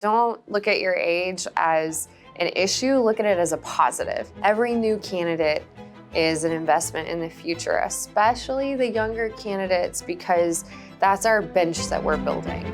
Don't look at your age as an issue, look at it as a positive. Every new candidate is an investment in the future, especially the younger candidates, because that's our bench that we're building.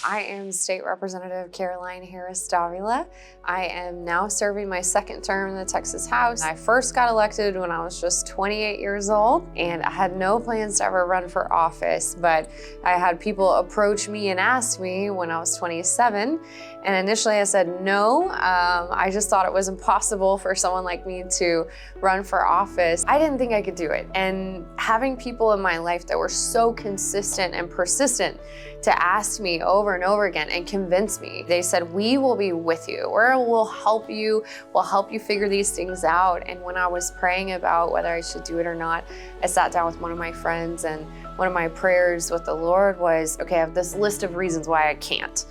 I am State Representative Caroline Harris Davila. I am now serving my second term in the Texas House. I first got elected when I was just 28 years old, and I had no plans to ever run for office, but I had people approach me and ask me when I was 27, and initially I said no. I just thought it was impossible for someone like me to run for office. I didn't think I could do it, and having people in my life that were so consistent and persistent to ask me over and over again and convince me. They said, we will be with you, or we'll help you figure these things out. And when I was praying about whether I should do it or not, I sat down with one of my friends, and one of my prayers with the Lord was, okay, I have this list of reasons why I can't.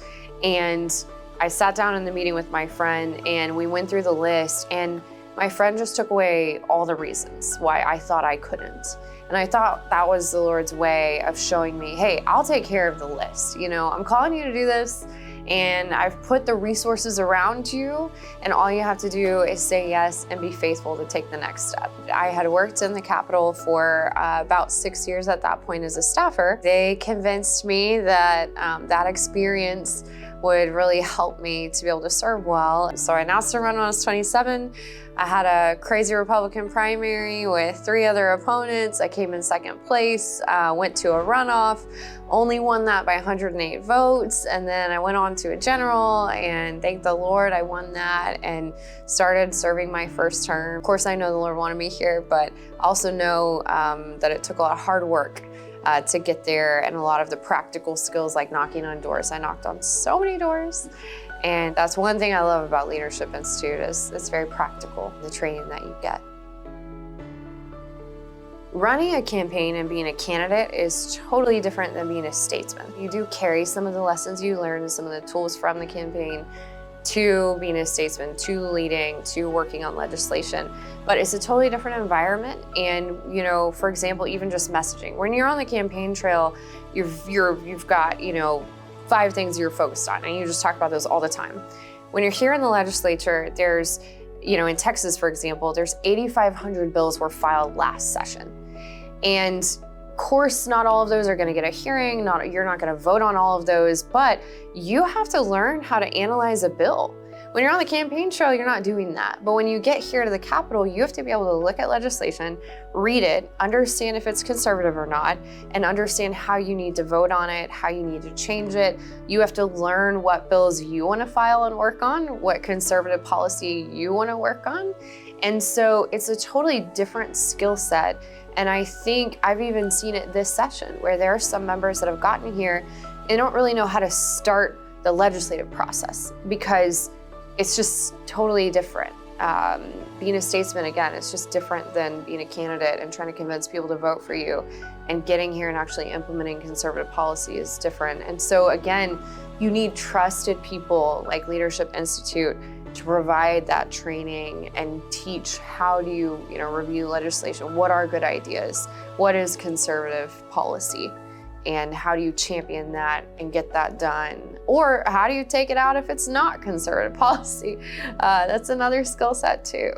And I sat down in the meeting with my friend, and we went through the list, and my friend just took away all the reasons why I thought I couldn't. And I thought that was the Lord's way of showing me, hey, I'll take care of the list. You know, I'm calling you to do this, and I've put the resources around you, and all you have to do is say yes and be faithful to take the next step. I had worked in the Capitol for about 6 years at that point as a staffer. They convinced me that that experience would really help me to be able to serve well. So I announced to run when I was 27. I had a crazy Republican primary with 3 other opponents. I came in second place, went to a runoff, only won that by 108 votes. And then I went on to a general, and thank the Lord I won that and started serving my first term. Of course, I know the Lord wanted me here, but also know that it took a lot of hard work to get there, and a lot of the practical skills like knocking on doors. I knocked on so many doors, and that's one thing I love about Leadership Institute is it's very practical, the training that you get. Running a campaign and being a candidate is totally different than being a statesman. You do carry some of the lessons you learned and some of the tools from the campaign to being a statesman, to leading, to working on legislation. But it's a totally different environment. And, you know, for example, even just messaging. When you're on the campaign trail, you've got, 5 things you're focused on, and you just talk about those all the time. When you're here in the legislature, there's, in Texas, for example, there's 8,500 bills were filed last session. And of course, not all of those are going to get a hearing. You're not going to vote on all of those, but you have to learn how to analyze a bill. When you're on the campaign trail, you're not doing that. But when you get here to the Capitol, you have to be able to look at legislation, read it, understand if it's conservative or not, and understand how you need to vote on it, how you need to change it. You have to learn what bills you want to file and work on, what conservative policy you want to work on. And so it's a totally different skill set. And I think I've even seen it this session where there are some members that have gotten here and don't really know how to start the legislative process because it's just totally different. Being a statesman, again, it's just different than being a candidate and trying to convince people to vote for you, and getting here and actually implementing conservative policy is different. And so again, you need trusted people like Leadership Institute to provide that training and teach how do you, review legislation, what are good ideas, what is conservative policy, and how do you champion that and get that done? Or how do you take it out if it's not conservative policy? That's another skill set too.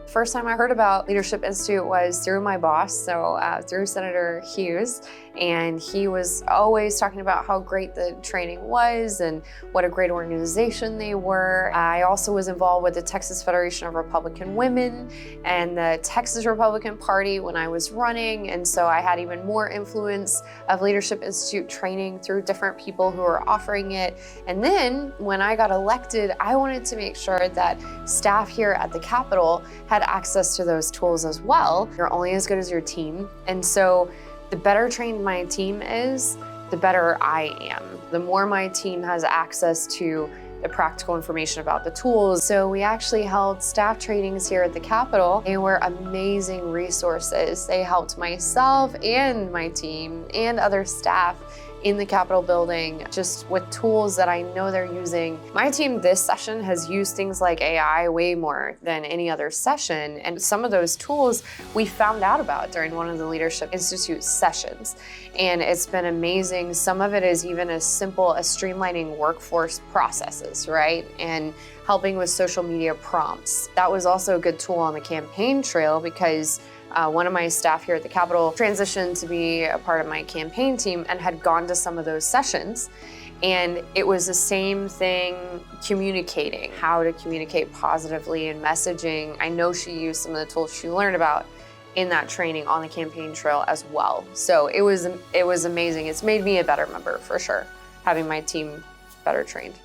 First time I heard about Leadership Institute was through my boss, so through Senator Hughes, and he was always talking about how great the training was and what a great organization they were. I also was involved with the Texas Federation of Republican Women and the Texas Republican Party when I was running, and so I had even more influence of Leadership Institute training through different people who were offering it. And then when I got elected, I wanted to make sure that staff here at the Capitol had access to those tools as well. You're only as good as your team. And so the better trained my team is, the better I am. The more my team has access to the practical information about the tools. So we actually held staff trainings here at the Capitol. They were amazing resources. They helped myself and my team and other staff in the Capitol building, just with tools that I know they're using. My team this session has used things like AI way more than any other session, and some of those tools we found out about during one of the Leadership Institute sessions, and it's been amazing. Some of it is even as simple as streamlining workforce processes, right? And helping with social media prompts. That was also a good tool on the campaign trail because one of my staff here at the Capitol transitioned to be a part of my campaign team and had gone to some of those sessions. And it was the same thing, communicating, how to communicate positively and messaging. I know she used some of the tools she learned about in that training on the campaign trail as well. So it was amazing. It's made me a better member for sure, having my team better trained.